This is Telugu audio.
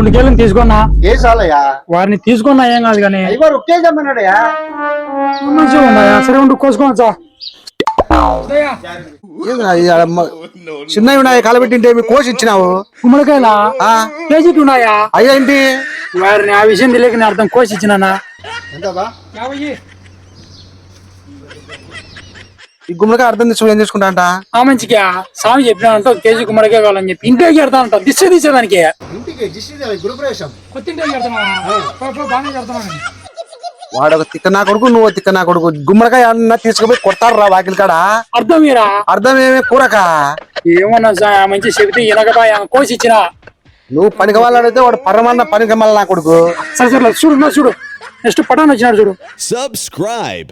2 కేజీలు తీసుకున్నా. ఏ చాలయ్యా? వారిని తీసుకున్నా ఏం కాదు కానీ అయ్యవారు ఒకే జమ్మన్నాడయ్యా. మంచిగా ఉన్నాయా? సరే ఉండు కోసుకోవచ్చా? చిన్నవి ఉన్నాయి కలబెట్టింటే కోసి ఇచ్చినావు. గుమ్మడికాయలా కేజీకి ఉన్నాయా? అయ్యా ఏంటి వారిని ఆ విషయం తెలియక నేను అర్థం కోసి ఇచ్చినా. ఈ గుమ్మడికాయ అర్థం తీసుకుని ఏం చేసుకుంటా అంట? ఆ మంచిగా స్వామి చెప్పినానంట 1 కేజీ గుమ్మడికాయ కావాలని చెప్పి ఇంటికి కడతానంట. దిష్టి తీసేదానికి వాడు ఒక తిక్క నా కొడుకు, నువ్వు తిక్క నా కొడుకు. గుమ్మడికాయ అన్న తీసుకుపోయి కొడతారు రా వాకిలి కాడ. అర్థం మీరా? అర్థం ఏమి కూరక ఏమన్నా మంచి చెబితే ఇనకపా కోసి ఇచ్చిన. నువ్వు పనికి వాళ్ళడితే వాడు పరమన్న పనికి మళ్ళీ నా కొడుకు. సరే చూడు నెక్స్ట్ పటాన్ వచ్చినాడు చూడు. Subscribe.